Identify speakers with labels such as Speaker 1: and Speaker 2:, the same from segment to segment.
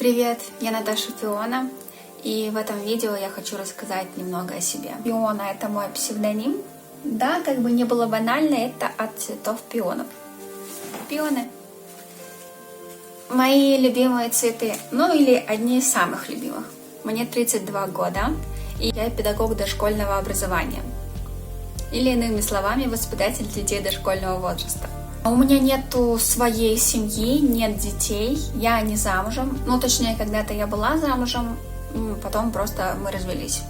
Speaker 1: Привет, я Наташа Фиона, и в этом видео я хочу рассказать немного о себе. Фиона — это мой псевдоним. Да, как бы не было банально, это от цветов пионов. Пионы. Мои любимые цветы, ну или одни из самых любимых. Мне 32 года, и я педагог дошкольного образования. Или иными словами, воспитатель детей дошкольного возраста. У меня нету своей семьи, нет детей, я не замужем. Ну, точнее, когда-то я была замужем, потом просто мы развелись.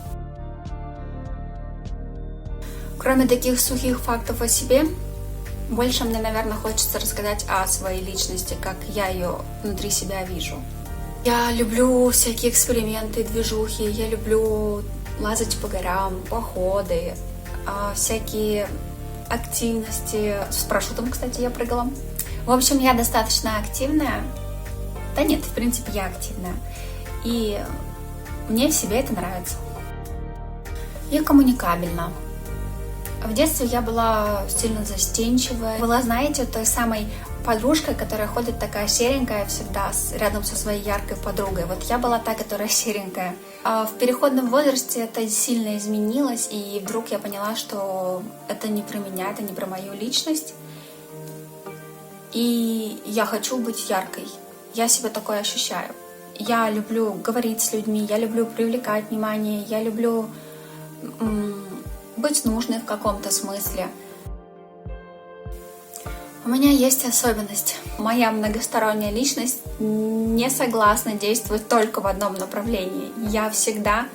Speaker 1: Кроме таких сухих фактов о себе, больше мне, наверное, хочется рассказать о своей личности, как я ее внутри себя вижу. Я люблю всякие эксперименты, движухи, я люблю лазать по горам, походы, всякие активности. С парашютом, кстати, я прыгала. В общем, я достаточно активная. Да нет, в принципе, я активная. И мне в себе это нравится. Я коммуникабельна. В детстве я была сильно застенчивая. Была, знаете, той самой подружкой, которая ходит такая серенькая всегда рядом со своей яркой подругой. Вот я была та, которая серенькая. А в переходном возрасте это сильно изменилось, и вдруг я поняла, что это не про меня, это не про мою личность. И я хочу быть яркой. Я себя такое ощущаю. Я люблю говорить с людьми, я люблю привлекать внимание, я люблю быть нужной в каком-то смысле. У меня есть особенность. Моя многосторонняя личность не согласна действовать только в одном направлении. Я всегда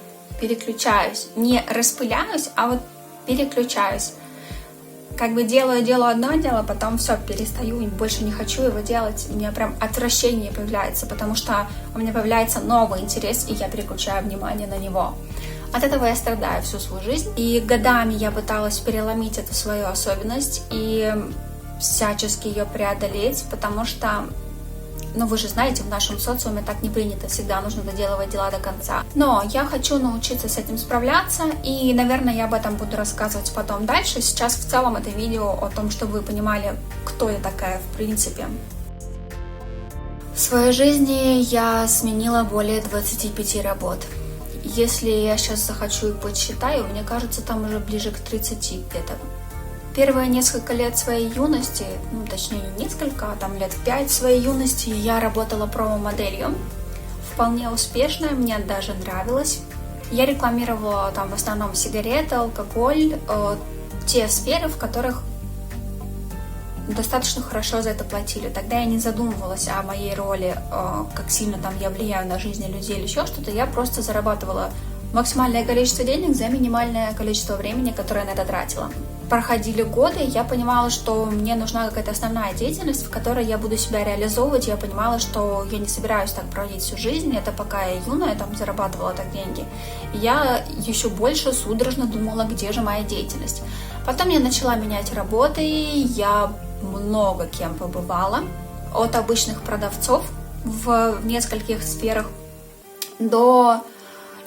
Speaker 1: переключаюсь. Не распыляюсь, а вот переключаюсь. Как бы делаю одно дело, потом все, перестаю, больше не хочу его делать. У меня прям отвращение появляется, потому что у меня появляется новый интерес, и я переключаю внимание на него. От этого я страдаю всю свою жизнь. И годами я пыталась переломить эту свою особенность и всячески ее преодолеть, потому что, ну вы же знаете, в нашем социуме так не принято, всегда нужно доделывать дела до конца. Но я хочу научиться с этим справляться, и, наверное, я об этом буду рассказывать потом дальше. Сейчас в целом это видео о том, чтобы вы понимали, кто я такая в принципе. В своей жизни я сменила более 25 работ. Если я сейчас захочу и подсчитаю, мне кажется, там уже ближе к 30 где-то. Первые несколько лет своей юности, ну точнее не несколько, а там лет 5 своей юности я работала промо-моделью. Вполне успешно, мне даже нравилось. Я рекламировала там в основном сигареты, алкоголь, те сферы, в которых достаточно хорошо за это платили. Тогда я не задумывалась о моей роли, как сильно там я влияю на жизнь людей или еще что-то. Я просто зарабатывала максимальное количество денег за минимальное количество времени, которое я на это тратила. Проходили годы, я понимала, что мне нужна какая-то основная деятельность, в которой я буду себя реализовывать. Я понимала, что я не собираюсь так проводить всю жизнь. Это пока я юная, там зарабатывала так деньги. Я еще больше судорожно думала, где же моя деятельность. Потом я начала менять работы, я много кем побывала. От обычных продавцов в нескольких сферах до...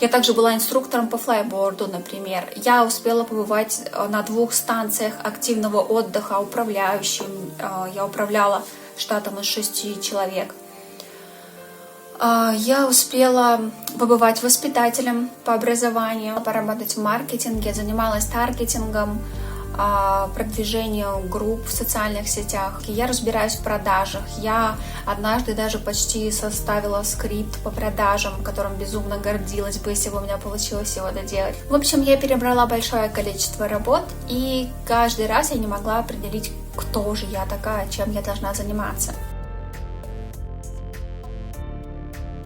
Speaker 1: Я также была инструктором по флайборду, например. Я успела побывать на 2 станциях активного отдыха управляющим. Я управляла штатом из 6 человек. Я успела побывать воспитателем по образованию, поработать в маркетинге, занималась таргетингом, продвижению групп в социальных сетях. Я разбираюсь в продажах. Я однажды даже почти составила скрипт по продажам, которым безумно гордилась бы, если бы у меня получилось его доделать. В общем, я перебрала большое количество работ, и каждый раз я не могла определить, кто же я такая, чем я должна заниматься.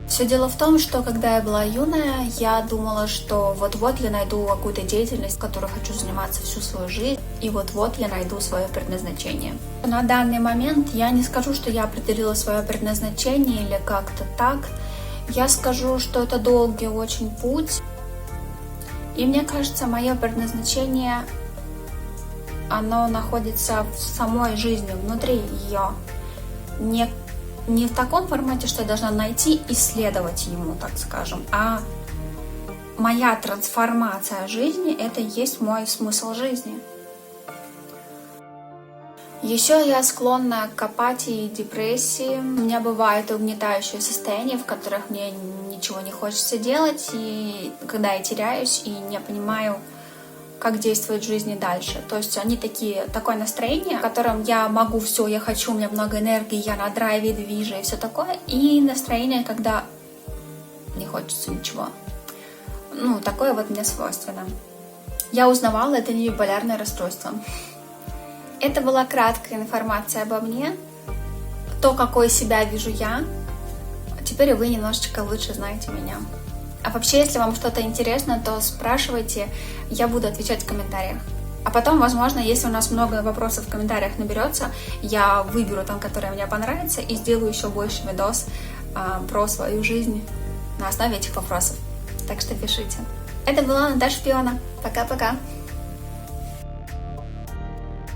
Speaker 1: Все дело в том, что когда я была юная, я думала, что вот-вот я найду какую-то деятельность, которой хочу заниматься всю свою жизнь, и вот-вот я найду свое предназначение. На данный момент я не скажу, что я определила свое предназначение или как-то так. Я скажу, что это долгий очень путь. И мне кажется, мое предназначение, оно находится в самой жизни, внутри ее. Не в таком формате, что я должна найти и следовать ему, так скажем, а моя трансформация жизни — это и есть мой смысл жизни. Еще я склонна к апатии и депрессии. У меня бывают угнетающие состояния, в которых мне ничего не хочется делать, и когда я теряюсь и не понимаю, как действовать в жизни дальше. То есть они такое настроение, в котором я могу все, я хочу, у меня много энергии, я на драйве, движу и все такое. И настроение, когда не хочется ничего. Такое вот мне свойственно. Я узнавала, это не биполярное расстройство. Это была краткая информация обо мне, то, какой себя вижу я. Теперь вы немножечко лучше знаете меня. А вообще, если вам что-то интересно, то спрашивайте, я буду отвечать в комментариях. А потом, возможно, если у нас много вопросов в комментариях наберется, я выберу там, который мне понравится, и сделаю еще больше видос про свою жизнь на основе этих вопросов. Так что пишите. Это была Наташа Пиона. Пока-пока.